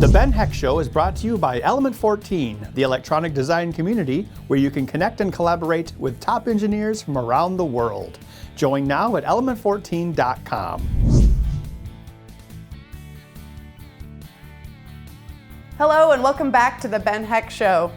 The Ben Heck Show is brought to you by Element 14, the electronic design community where you can connect and collaborate with top engineers from around the world. Join now at element14.com. Hello and welcome back to the Ben Heck Show.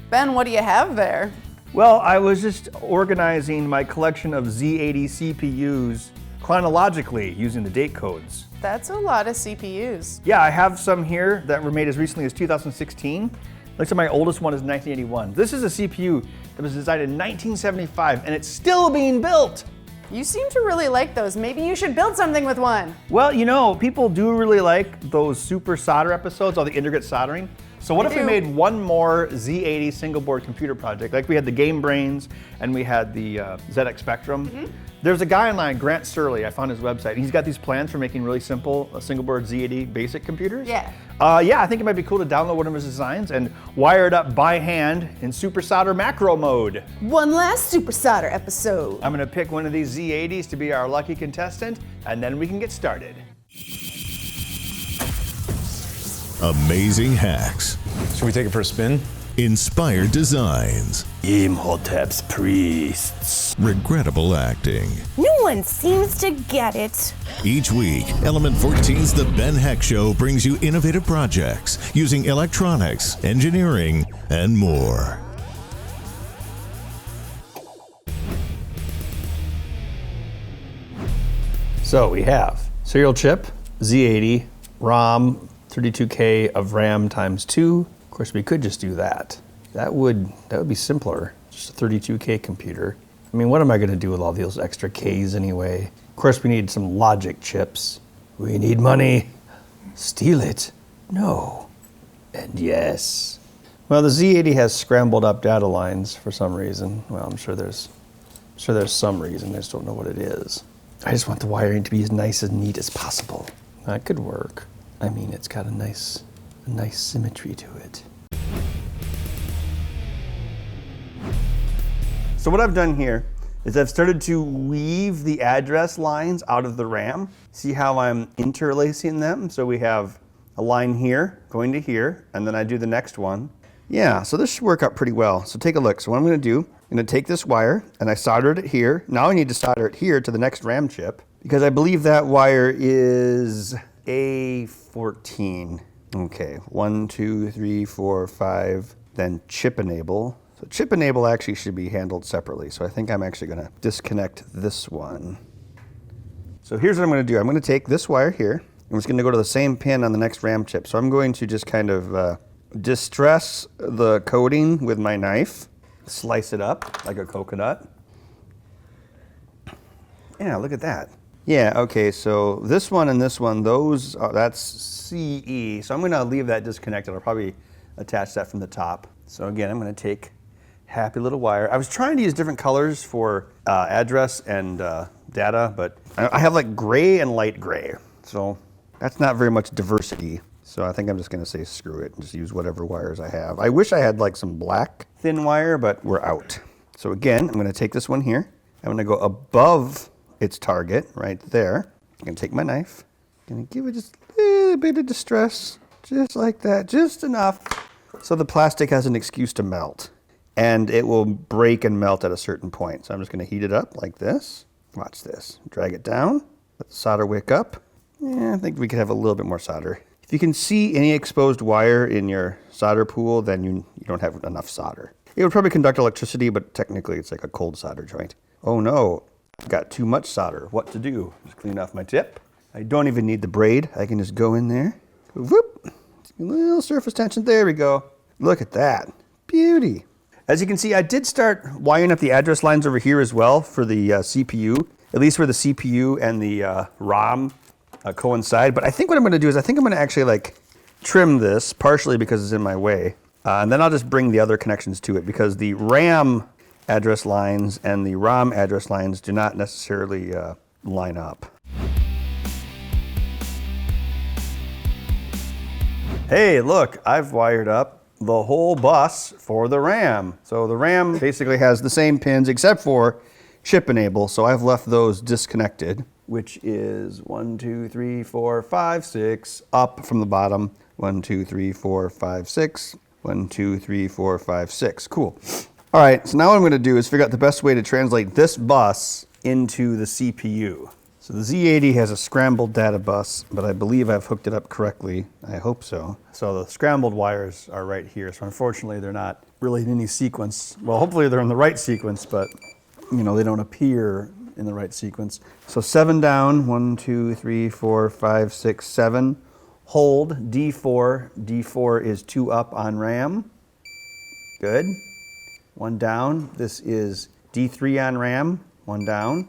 Ben, what do you have there? Well, I was just organizing my collection of Z80 CPUs chronologically using the date codes. That's a lot of CPUs. Yeah, I have some here that were made as recently as 2016. Looks like my oldest one is 1981. This is a CPU that was designed in 1975 and it's still being built. You seem to really like those. Maybe you should build something with one. Well, you know, people do really like those super solder episodes, all the intricate soldering. So what if we made one more Z80 single board computer project? Like we had the Game Brains and we had the ZX Spectrum. There's a guy online, Grant Surley, I found his website. He's got these plans for making really simple single board Z80 basic computers. Yeah. Yeah, I think it might be cool to download one of his designs and wire it up by hand in super solder macro mode. One last super solder episode. I'm gonna pick one of these Z80s to be our lucky contestant, and then we can get started. Amazing hacks. Should we take it for a spin? Inspired designs. Imhotep's priests. Regrettable acting. No one seems to get it. Each week, Element 14's The Ben Heck Show brings you innovative projects using electronics, engineering, and more. So we have serial chip, Z80, ROM, 32K of RAM times 2. Of course, we could just do that. That would be simpler, just a 32K computer. I mean, what am I gonna do with all those extra Ks anyway? Of course, we need some logic chips. We need money. Steal it? No. And yes. Well, the Z80 has scrambled up data lines for some reason. Well, I'm sure there's some reason, I just don't know what it is. I just want the wiring to be as nice and neat as possible. That could work. I mean, it's got a nice symmetry to it. So what I've done here is I've started to weave the address lines out of the RAM. See how I'm interlacing them? So we have a line here, going to here, and then I do the next one. Yeah, so this should work out pretty well. So take a look. So what I'm gonna do, I'm gonna take this wire and I soldered it here. Now I need to solder it here to the next RAM chip because I believe that wire is A14. Okay, 1, 2, 3, 4, 5, then chip enable. So chip enable actually should be handled separately. So I think I'm actually gonna disconnect this one. So here's what I'm gonna do. I'm gonna take this wire here. I'm just gonna go to the same pin on the next RAM chip. So I'm going to just kind of distress the coating with my knife, slice it up like a coconut. Yeah, look at that. Yeah, okay, so this one and this one, those, that's CE. So I'm gonna leave that disconnected. I'll probably attach that from the top. So again, I'm gonna take happy little wire. I was trying to use different colors for address and data, but I have like gray and light gray. So that's not very much diversity. So I think I'm just gonna say screw it and just use whatever wires I have. I wish I had like some black thin wire, but we're out. So again, I'm gonna take this one here. I'm gonna go above its target right there. I'm gonna take my knife, gonna give it just a little bit of distress, just like that, just enough so the plastic has an excuse to melt. And it will break and melt at a certain point. So I'm just gonna heat it up like this. Watch this, drag it down, let the solder wick up. Yeah, I think we could have a little bit more solder. If you can see any exposed wire in your solder pool, then you don't have enough solder. It would probably conduct electricity, but technically it's like a cold solder joint. Oh no, I've got too much solder. What to do? Just clean off my tip. I don't even need the braid. I can just go in there, whoop, a little surface tension. There we go. Look at that, beauty. As you can see, I did start wiring up the address lines over here as well for the CPU, at least where the CPU and the ROM coincide. But I think what I'm gonna do is I think I'm gonna actually like trim this partially because it's in my way. And then I'll just bring the other connections to it because the RAM address lines and the ROM address lines do not necessarily line up. Hey, look, I've wired up the whole bus for the RAM. So the RAM basically has the same pins except for chip enable. So I've left those disconnected, which is 1, 2, 3, 4, 5, 6 up from the bottom. 1, 2, 3, 4, 5, 6. 1, 2, 3, 4, 5, 6. Cool. All right, so now what I'm going to do is figure out the best way to translate this bus into the CPU. So the Z80 has a scrambled data bus, but I believe I've hooked it up correctly. I hope so. So the scrambled wires are right here. So unfortunately, they're not really in any sequence. Well, hopefully they're in the right sequence, but you know, they don't appear in the right sequence. So 7 down, 1, 2, 3, 4, 5, 6, 7. Hold D4. D4 is 2 up on RAM. Good. 1 down. This is D3 on RAM. 1 down.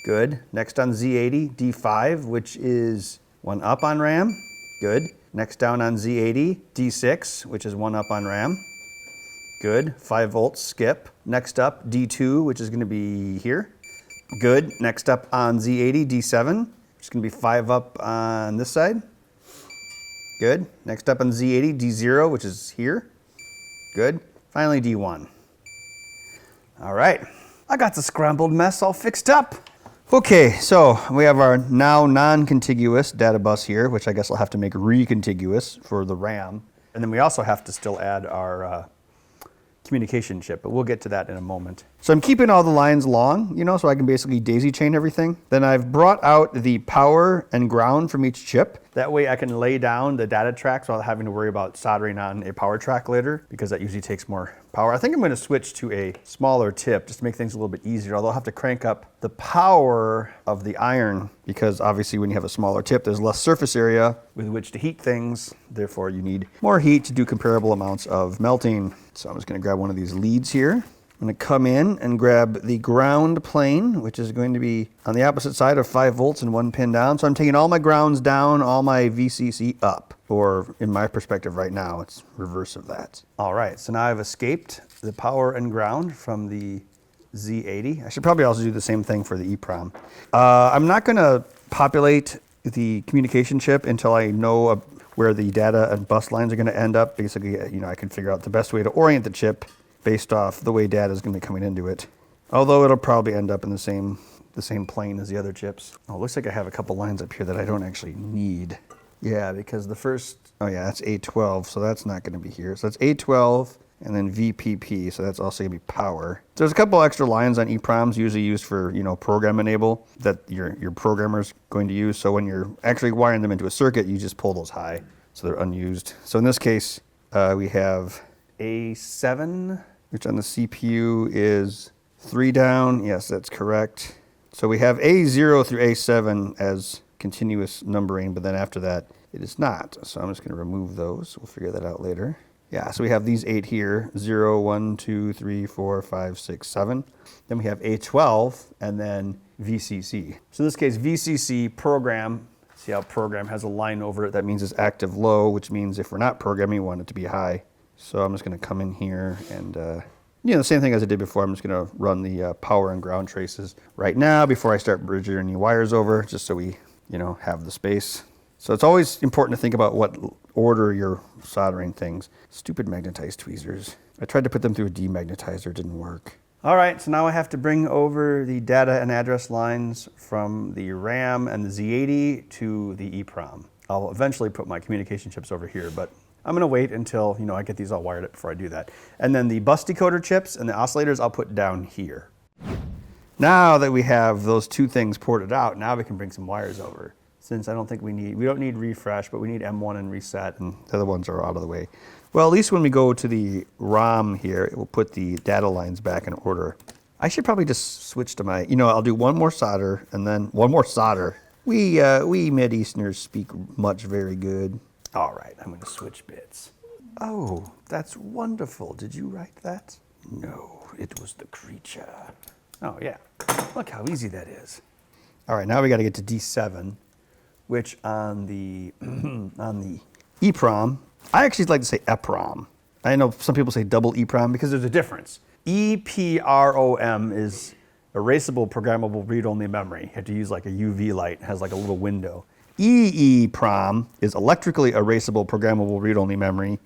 Good. Next on Z80, D5, which is 1 up on RAM. Good. Next down on Z80, D6, which is 1 up on RAM. Good. 5 volts, skip. Next up, D2, which is going to be here. Good. Next up on Z80, D7, which is going to be 5 up on this side. Good. Next up on Z80, D0, which is here. Good. Finally, D1. All right. I got the scrambled mess all fixed up. Okay, so we have our now non-contiguous data bus here, which I guess I'll have to make recontiguous for the RAM. And then we also have to still add our communication chip, but we'll get to that in a moment. So I'm keeping all the lines long, you know, so I can basically daisy chain everything. Then I've brought out the power and ground from each chip. That way I can lay down the data tracks without having to worry about soldering on a power track later, because that usually takes more power. I think I'm going to switch to a smaller tip just to make things a little bit easier, although I'll have to crank up the power of the iron, because obviously when you have a smaller tip, there's less surface area with which to heat things. Therefore, you need more heat to do comparable amounts of melting. So I'm just going to grab one of these leads here. I'm going to come in and grab the ground plane, which is going to be on the opposite side of 5 volts and 1 pin down. So I'm taking all my grounds down, all my VCC up, or in my perspective right now, it's reverse of that. All right, so now I've escaped the power and ground from the Z80. I should probably also do the same thing for the EEPROM. I'm not going to populate the communication chip until I know where the data and bus lines are going to end up. Basically, you know, I can figure out the best way to orient the chip based off the way data is going to be coming into it. Although it'll probably end up in the same plane as the other chips. Oh, it looks like I have a couple lines up here that I don't actually need. Yeah, because the first, oh yeah, that's A12, so that's not going to be here. So that's A12 and then VPP, so that's also going to be power. So there's a couple extra lines on EEPROMs usually used for, you know, program enable that your programmer's going to use. So when you're actually wiring them into a circuit, you just pull those high, so they're unused. So in this case, we have A7, which on the CPU is 3 down. Yes, that's correct. So we have A0 through A7 as continuous numbering, but then after that, it is not. So I'm just going to remove those. We'll figure that out later. Yeah, so we have these 8 here, 0, 1, 2, 3, 4, 5, 6, 7. Then we have A12 and then VCC. So in this case, VCC program, see how program has a line over it. That means it's active low, which means if we're not programming, we want it to be high. So I'm just going to come in here and, you know, the same thing as I did before. I'm just going to run the power and ground traces right now before I start bridging any wires over, just so we, you know, have the space. So it's always important to think about what order you're soldering things. Stupid magnetized tweezers. I tried to put them through a demagnetizer, it didn't work. All right, so now I have to bring over the data and address lines from the RAM and the Z80 to the EEPROM. I'll eventually put my communication chips over here, but I'm going to wait until, you know, I get these all wired up before I do that. And then the bus decoder chips and the oscillators I'll put down here. Now that we have those two things ported out, now we can bring some wires over. Since I don't think we don't need refresh, but we need M1 and reset, and the other ones are out of the way. Well, at least when we go to the ROM here, it will put the data lines back in order. I should probably just switch to my, you know, I'll do one more solder and then one more solder. We Mid-Easterners speak much very good. All right, I'm going to switch bits. Oh, that's wonderful. Did you write that? No, it was the creature. Oh, yeah. Look how easy that is. All right, now we got to get to D7, which on the EEPROM, I actually like to say EPROM. I know some people say double EEPROM because there's a difference. EPROM is erasable programmable read-only memory. You have to use like a UV light. It has like a little window. EEPROM is electrically erasable programmable read-only memory,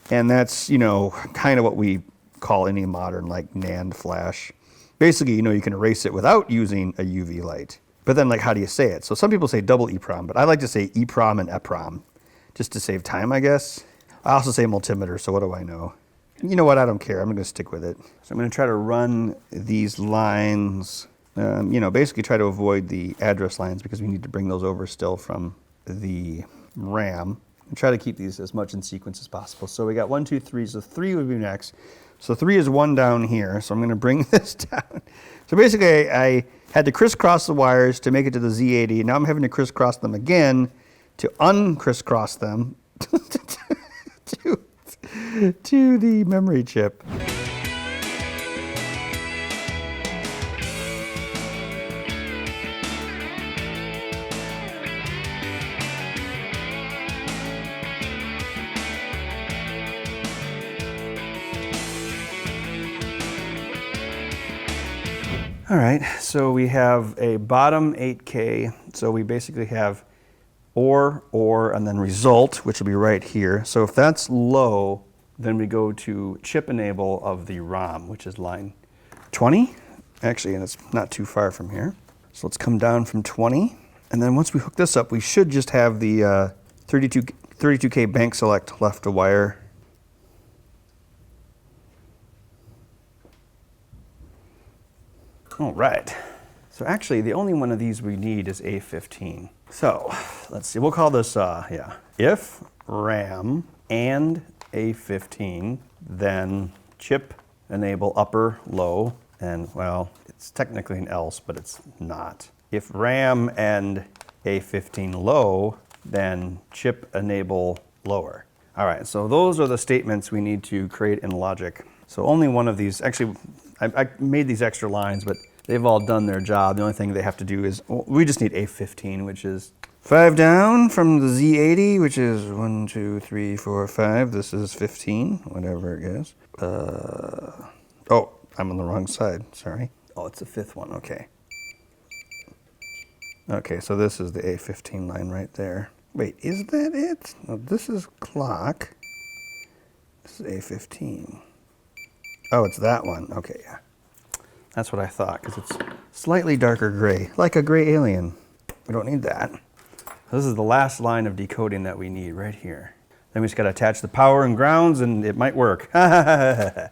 and that's, you know, kind of what we call any modern like NAND flash. Basically, you know, you can erase it without using a UV light. But then, like, how do you say it? So some people say double EEPROM, but I like to say EEPROM and EPROM, just to save time, I guess. I also say multimeter, so what do I know? You know what, I don't care, I'm gonna stick with it. So I'm gonna try to run these lines, basically try to avoid the address lines because we need to bring those over still from the RAM. And try to keep these as much in sequence as possible. So we got 1, 2, 3, so 3 would be next. So 3 is 1 down here, so I'm gonna bring this down. So basically I had to crisscross the wires to make it to the Z80. Now I'm having to crisscross them again to uncrisscross them to the memory chip. All right, so we have a bottom 8K. So we basically have or, and then result, which will be right here. So if that's low, then we go to chip enable of the ROM, which is line 20. Actually, and it's not too far from here. So let's come down from 20. And then once we hook this up, we should just have the 32K bank select left to wire. All right, so actually the only one of these we need is A15. So let's see, we'll call this, if RAM and A15, then chip enable upper low, and well, it's technically an else, but it's not. If RAM and A15 low, then chip enable lower. All right, so those are the statements we need to create in logic. So only one of these, actually, I made these extra lines, but they've all done their job. The only thing they have to do is, we just need A15, which is 5 down from the Z80, which is 1, 2, 3, 4, 5. This is 15, whatever it is. Oh, I'm on the wrong side, sorry. Oh, it's the 5th one, okay. Okay, so this is the A15 line right there. Wait, is that it? No, this is clock. This is A15. Oh, it's that one. Okay, yeah. That's what I thought, because it's slightly darker gray, like a gray alien. We don't need that. This is the last line of decoding that we need right here. Then we just got to attach the power and grounds, and it might work. Yeah.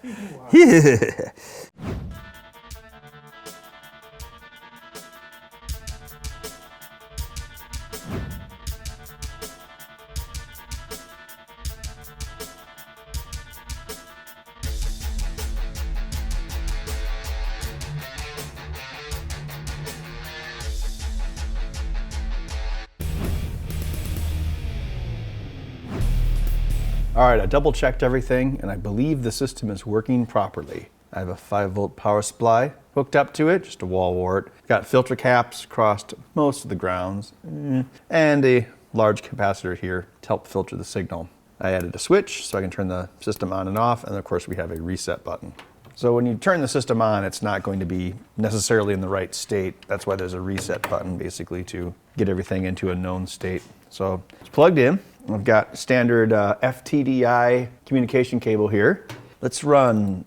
All right, I double checked everything and I believe the system is working properly. I have a 5-volt power supply hooked up to it, just a wall wart. Got filter caps across most of the grounds and a large capacitor here to help filter the signal. I added a switch so I can turn the system on and off, and of course we have a reset button. So when you turn the system on, it's not going to be necessarily in the right state. That's why there's a reset button, basically, to get everything into a known state. So it's plugged in. I've got standard FTDI communication cable here. Let's run,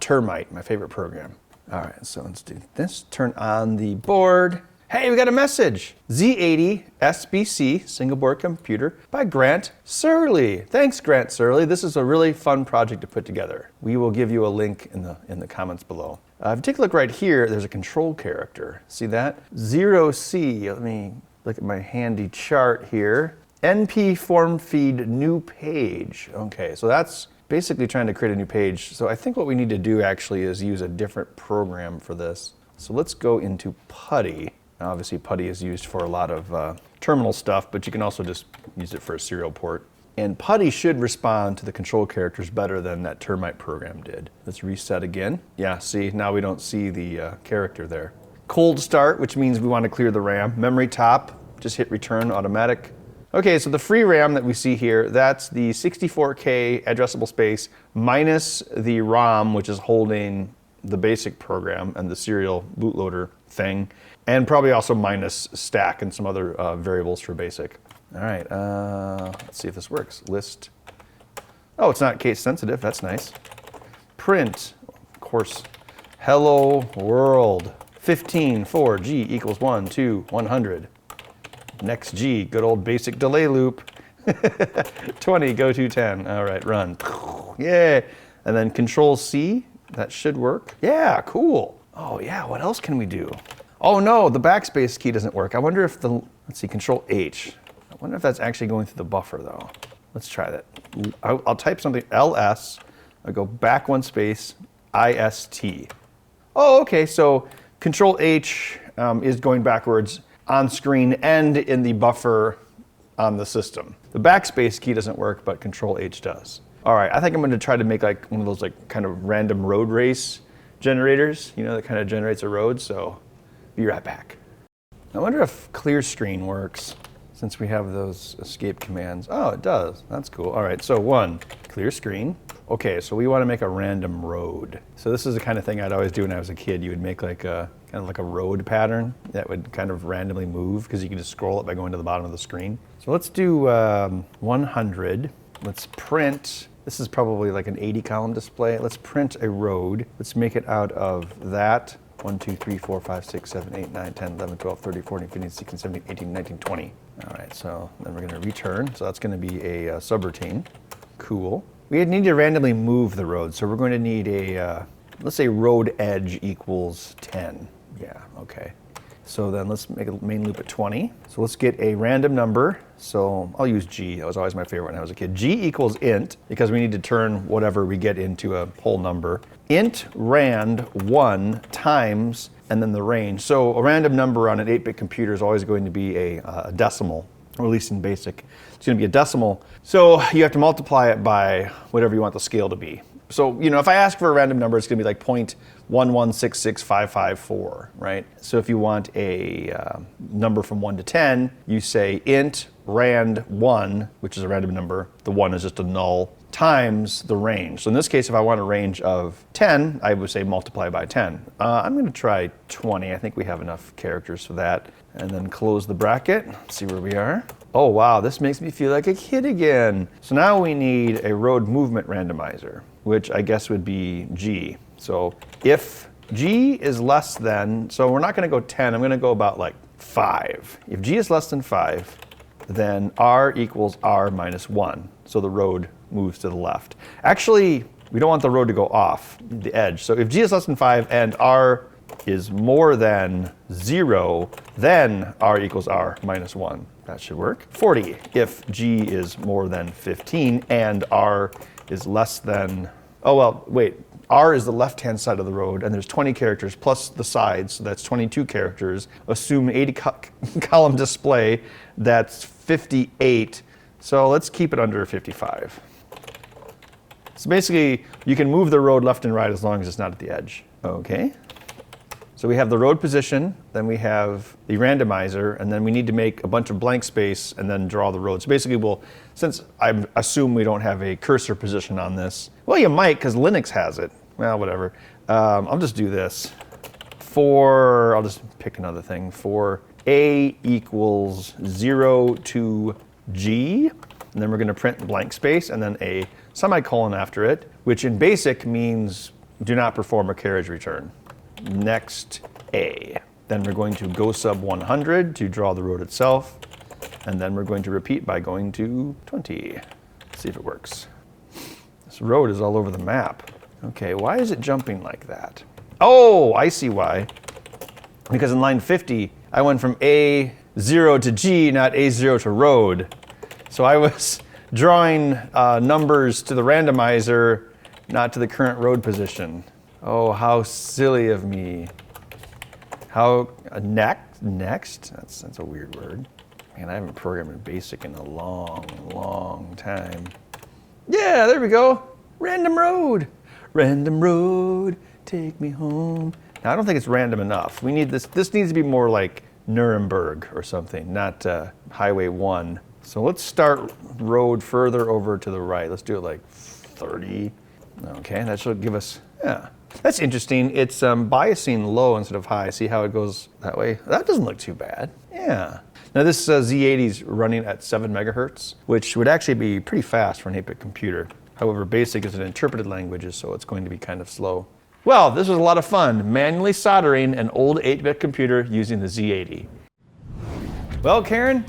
Termite, my favorite program. All right, so let's do this. Turn on the board. Hey, we got a message. Z80 SBC, single board computer, by Grant Surley. Thanks, Grant Surley. This is a really fun project to put together. We will give you a link in the comments below. If you take a look right here, there's a control character. See that? 0C, let me look at my handy chart here. NP form feed new page. Okay, so that's basically trying to create a new page. So I think what we need to do actually is use a different program for this. So let's go into Putty. Now, obviously Putty is used for a lot of terminal stuff, but you can also just use it for a serial port. And Putty should respond to the control characters better than that Termite program did. Let's reset again. Yeah, see, now we don't see the character there. Cold start, which means we want to clear the RAM. Memory top, just hit return automatic. Okay, so the free RAM that we see here, that's the 64K addressable space minus the ROM, which is holding the basic program and the serial bootloader thing, and probably also minus stack and some other variables for basic. All right, let's see if this works. List. Oh, it's not case sensitive, that's nice. Print, of course, hello world. 15 for G equals 1 to 100. Next G, good old basic delay loop. 20, go to 10. All right, run. Yay. And then Control C, that should work. Yeah, cool. Oh yeah, what else can we do? Oh no, the backspace key doesn't work. I wonder if let's see, Control H. I wonder if that's actually going through the buffer though. Let's try that. I'll type something, LS, I'll go back one space, IST. Oh, okay, so Control H is going backwards on screen and in the buffer on the system. The backspace key doesn't work, but Control H does. All right, I think I'm gonna try to make like one of those like kind of random road race generators, you know, that kind of generates a road, so be right back. I wonder if clear screen works since we have those escape commands. Oh, it does, that's cool. All right, so 1, clear screen. Okay, so we wanna make a random road. So this is the kind of thing I'd always do when I was a kid. You would make like a, kind of like a road pattern that would kind of randomly move because you can just scroll it by going to the bottom of the screen. So let's do 100. Let's print, this is probably like an 80 column display. Let's print a road. Let's make it out of that. 1, 2, 3, 4, 5, 6, 7, 8, 9, 10, 11, 12, 13, 14, 15, 16, 17, 18, 19, 20. All right, so then we're gonna return. So that's gonna be a subroutine. Cool. We need to randomly move the road. So we're going to need a, let's say road edge equals 10. Yeah, okay. So then let's make a main loop at 20. So let's get a random number. So I'll use G. That was always my favorite when I was a kid. G equals int, because we need to turn whatever we get into a whole number. Int rand 1 times, and then the range. So a random number on an 8-bit computer is always going to be a decimal, or at least in BASIC. It's going to be a decimal. So you have to multiply it by whatever you want the scale to be. So, you know, if I ask for a random number, it's going to be like 0.1166554, right? So if you want a number from 1 to 10, you say int rand 1, which is a random number. The 1 is just a null, times the range. So in this case, if I want a range of 10, I would say multiply by 10. I'm going to try 20. I think we have enough characters for that. And then close the bracket. Let's see where we are. Oh wow, this makes me feel like a kid again. So now we need a road movement randomizer, which I guess would be G. So if G is less than, so we're not going to go 10, I'm going to go about like 5. If G is less than 5, then R equals R minus 1. So the road moves to the left. Actually, we don't want the road to go off the edge. So if G is less than 5 and R is more than 0, then R equals R minus 1. That should work. 40, if G is more than 15 and R is less than, oh well, wait, R is the left-hand side of the road and there's 20 characters plus the sides, so that's 22 characters. Assume 80 column display, that's 58. So let's keep it under 55. So basically, you can move the road left and right as long as it's not at the edge. Okay. So we have the road position, then we have the randomizer, and then we need to make a bunch of blank space and then draw the road. So basically since I assume we don't have a cursor position on this, well you might because Linux has it. Well, whatever. I'll just do this. I'll just pick another thing. For A equals 0 to G, and then we're gonna print blank space and then a semicolon after it, which in BASIC means do not perform a carriage return. Next A. Then we're going to go sub 100 to draw the road itself. And then we're going to repeat by going to 20. Let's see if it works. This road is all over the map. Okay, why is it jumping like that? Oh, I see why. Because in line 50, I went from A0 to G, not A0 to road. So I was drawing numbers to the randomizer, not to the current road position. Oh, how silly of me. How, next? That's a weird word. Man, I haven't programmed in BASIC in a long, long time. Yeah, there we go. Random road. Random road, take me home. Now, I don't think it's random enough. We need this needs to be more like Nuremberg or something, not Highway 1. So let's start road further over to the right. Let's do it like 30. Okay, that should give us, yeah. That's interesting. It's biasing low instead of high. See how it goes that way? That doesn't look too bad. Yeah. Now this Z80 is running at 7 megahertz, which would actually be pretty fast for an 8-bit computer. However, BASIC is an interpreted language, so it's going to be kind of slow. Well, this was a lot of fun, manually soldering an old 8-bit computer using the Z80. Well, Karen,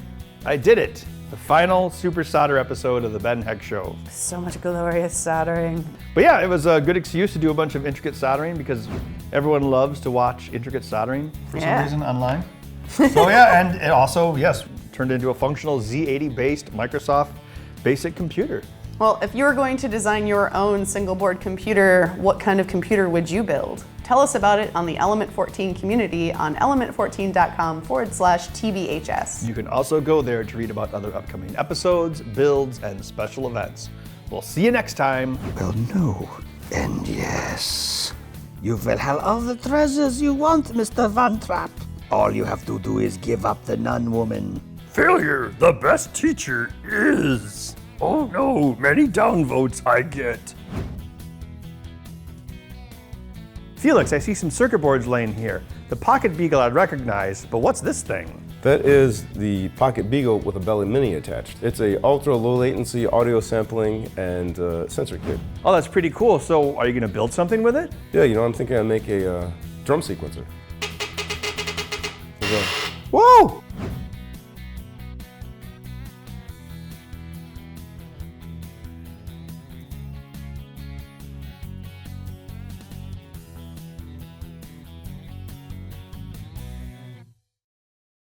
I did it. The final super solder episode of the Ben Heck Show. So much glorious soldering. But yeah, it was a good excuse to do a bunch of intricate soldering because everyone loves to watch intricate soldering for some reason online. So yeah, and it also, yes, turned into a functional Z80 based Microsoft basic computer. Well, if you were going to design your own single board computer, what kind of computer would you build? Tell us about it on the Element 14 community on element14.com/TBHS. You can also go there to read about other upcoming episodes, builds, and special events. We'll see you next time. Well, no. And yes. You will have all the treasures you want, Mr. Van Trapp. All you have to do is give up the nun woman. Failure, the best teacher is. Oh no, many downvotes I get. Felix, I see some circuit boards laying here. The Pocket Beagle I'd recognize, but what's this thing? That is the Pocket Beagle with a Belly Mini attached. It's a ultra low latency audio sampling and sensor kit. Oh, that's pretty cool. So are you gonna build something with it? Yeah, you know, I'm thinking I'd make a drum sequencer. Whoa!